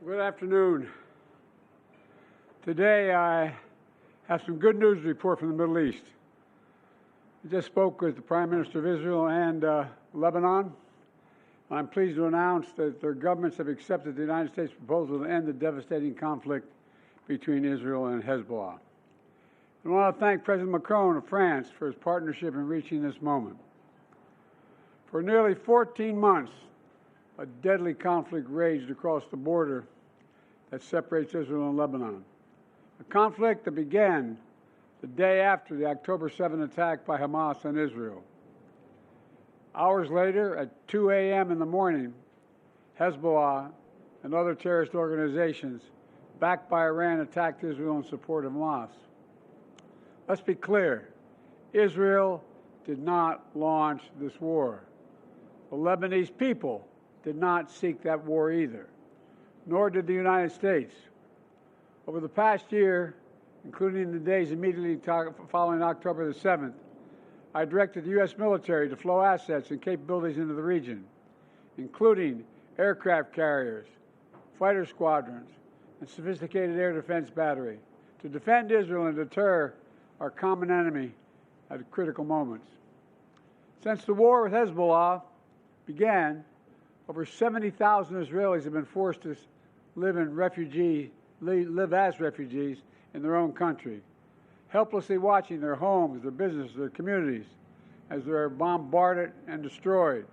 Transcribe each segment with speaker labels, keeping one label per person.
Speaker 1: Good afternoon. Today I have some good news to report from the Middle East. I just spoke with the Prime Minister of Israel and Lebanon. I'm pleased to announce that their governments have accepted the United States proposal to end the devastating conflict between Israel and Hezbollah. I want to thank President Macron of France for his partnership in reaching this moment. For nearly 14 months, a deadly conflict raged across the border that separates Israel and Lebanon. A conflict that began the day after the October 7 attack by Hamas on Israel. Hours later, at 2 a.m. in the morning, Hezbollah and other terrorist organizations backed by Iran attacked Israel in support of Hamas. Let's be clear, Israel did not launch this war. The Lebanese people did not seek that war either, nor did the United States. Over the past year, including the days immediately following October the 7th, I directed the U.S. military to flow assets and capabilities into the region, including aircraft carriers, fighter squadrons, and sophisticated air defense battery, to defend Israel and deter our common enemy at critical moments. Since the war with Hezbollah began, over 70,000 Israelis have been forced to live as refugees in their own country, helplessly watching their homes, their businesses, their communities as they're bombarded and destroyed.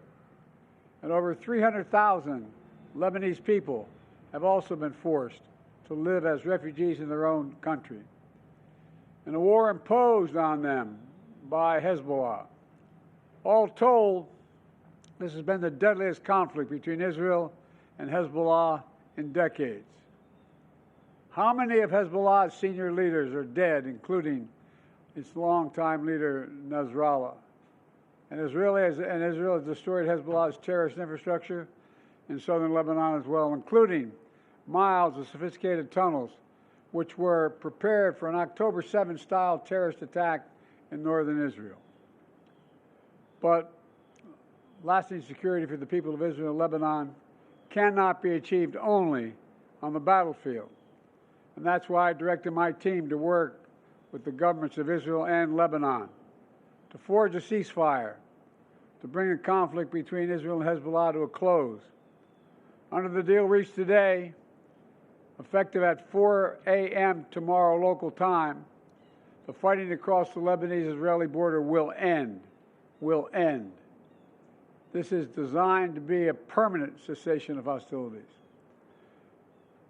Speaker 1: And over 300,000 Lebanese people have also been forced to live as refugees in their own country. And a war imposed on them by Hezbollah. All told, this has been the deadliest conflict between Israel and Hezbollah in decades. How many of Hezbollah's senior leaders are dead, including its longtime leader, Nasrallah? And Israel has destroyed Hezbollah's terrorist infrastructure in southern Lebanon as well, including miles of sophisticated tunnels, which were prepared for an October 7-style terrorist attack in northern Israel. But lasting security for the people of Israel and Lebanon cannot be achieved only on the battlefield. And that's why I directed my team to work with the governments of Israel and Lebanon to forge a ceasefire, to bring the conflict between Israel and Hezbollah to a close. Under the deal reached today, effective at 4 a.m. tomorrow local time, the fighting across the Lebanese-Israeli border will end. This is designed to be a permanent cessation of hostilities.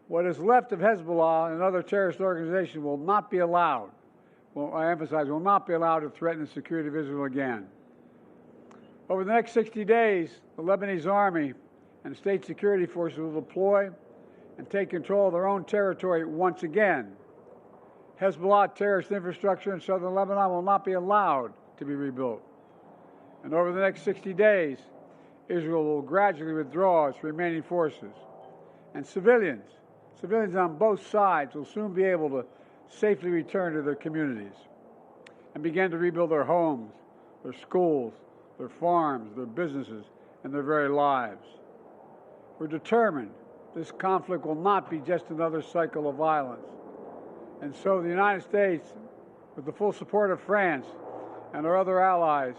Speaker 1: What is left of Hezbollah and other terrorist organizations will not be allowed, I emphasize, will not be allowed to threaten the security of Israel again. Over the next 60 days, the Lebanese army and state security forces will deploy and take control of their own territory once again. Hezbollah terrorist infrastructure in southern Lebanon will not be allowed to be rebuilt. And over the next 60 days, Israel will gradually withdraw its remaining forces. And civilians on both sides will soon be able to safely return to their communities and begin to rebuild their homes, their schools, their farms, their businesses, and their very lives. We're determined this conflict will not be just another cycle of violence. And so the United States, with the full support of France and our other allies,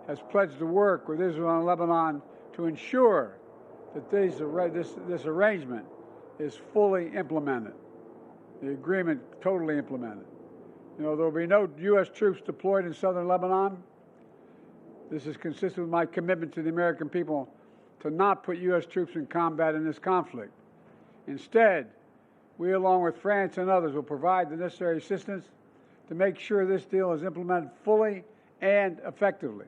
Speaker 1: has pledged to work with Israel and Lebanon to ensure that this arrangement is fully implemented, the agreement totally implemented. There will be no U.S. troops deployed in southern Lebanon. This is consistent with my commitment to the American people to not put U.S. troops in combat in this conflict. Instead, we, along with France and others, will provide the necessary assistance to make sure this deal is implemented fully and effectively.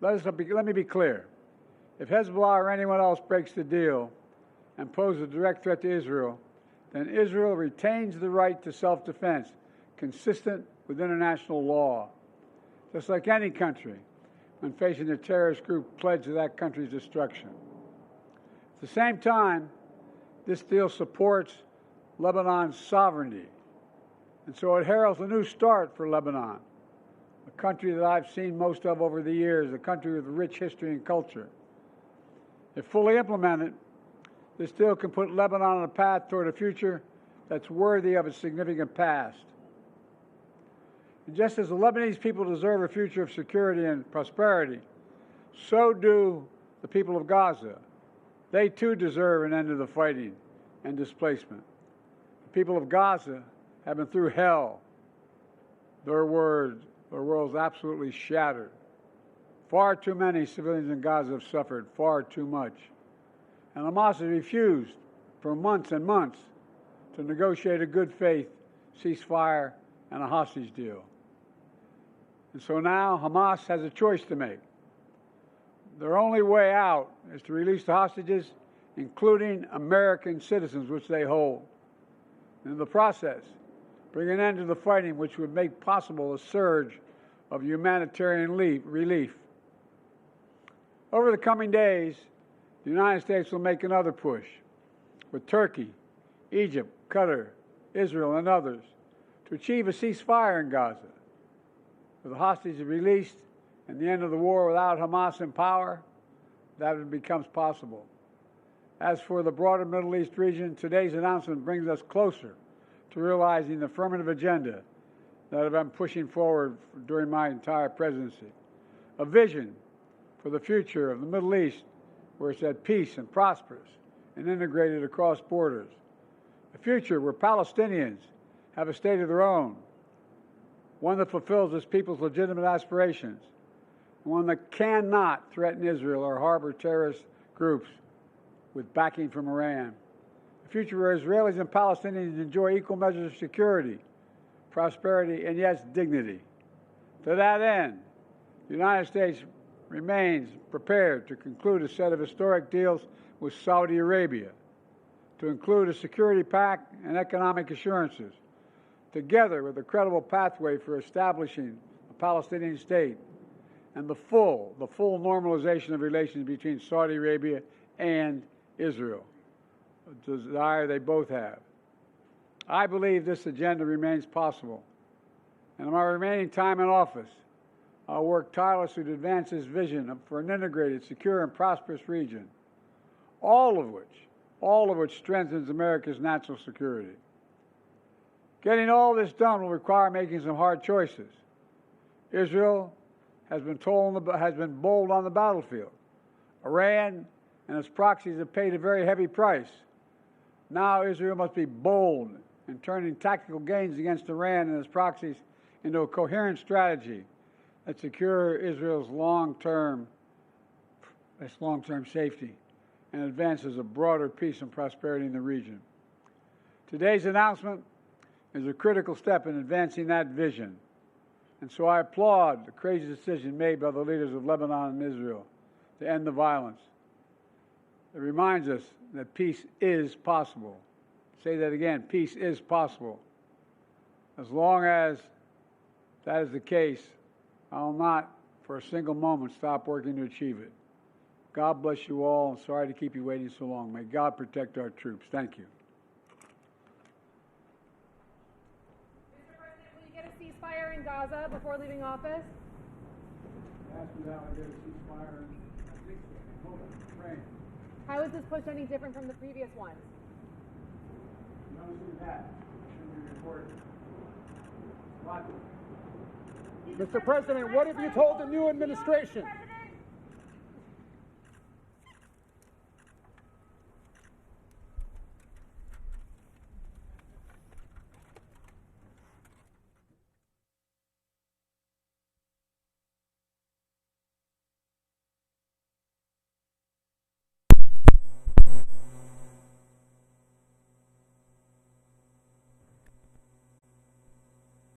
Speaker 1: Let me be clear. If Hezbollah or anyone else breaks the deal and poses a direct threat to Israel, then Israel retains the right to self-defense consistent with international law, just like any country when facing a terrorist group pledged to that country's destruction. At the same time, this deal supports Lebanon's sovereignty, and so it heralds a new start for Lebanon, a country that I've seen most of over the years, a country with rich history and culture. If fully implemented, This deal can put Lebanon on a path toward a future that's worthy of its significant past. And just as the Lebanese people deserve a future of security and prosperity, so do the people of Gaza. They too deserve an end to the fighting and displacement. The people of Gaza have been through hell. Their world's absolutely shattered. Far too many civilians in Gaza have suffered, far too much. And Hamas has refused for months and months to negotiate a good faith ceasefire and a hostage deal. And so now Hamas has a choice to make. Their only way out is to release the hostages, including American citizens, which they hold. In the process, bring an end to the fighting, which would make possible a surge of humanitarian relief. Over the coming days, the United States will make another push with Turkey, Egypt, Qatar, Israel, and others to achieve a ceasefire in Gaza. With the hostages released and the end of the war without Hamas in power, that becomes possible. As for the broader Middle East region, today's announcement brings us closer to realizing the affirmative agenda that I've been pushing forward during my entire presidency. A vision for the future of the Middle East where it's at peace and prosperous and integrated across borders. A future where Palestinians have a state of their own, one that fulfills its people's legitimate aspirations, one that cannot threaten Israel or harbor terrorist groups with backing from Iran. A future where Israelis and Palestinians enjoy equal measures of security, prosperity, and yes, dignity. To that end, the United States remains prepared to conclude a set of historic deals with Saudi Arabia, to include a security pact and economic assurances, together with a credible pathway for establishing a Palestinian state and the full normalization of relations between Saudi Arabia and Israel, a desire they both have. I believe this agenda remains possible, and in my remaining time in office, I'll work tirelessly to advance this vision for an integrated, secure, and prosperous region, all of which strengthens America's national security. Getting all this done will require making some hard choices. Israel has been bold on the battlefield. Iran and its proxies have paid a very heavy price. Now Israel must be bold in turning tactical gains against Iran and its proxies into a coherent strategy that secure Israel's long-term safety and advances a broader peace and prosperity in the region. Today's announcement is a critical step in advancing that vision, and so I applaud the courageous decision made by the leaders of Lebanon and Israel to end the violence. It reminds us that peace is possible. Say that again, peace is possible. As long as that is the case, I will not for a single moment stop working to achieve it. God bless you all. I'm sorry to keep you waiting so long. May God protect our troops. Thank you.
Speaker 2: Mr. President, will you get a ceasefire in Gaza before leaving office?
Speaker 1: Ask me how I get a ceasefire. I think so. Hold on. Train.
Speaker 2: How is this push any different from the previous ones?
Speaker 1: You don't see that. Should be reported. What?
Speaker 3: Mr. President, what have you told the new administration?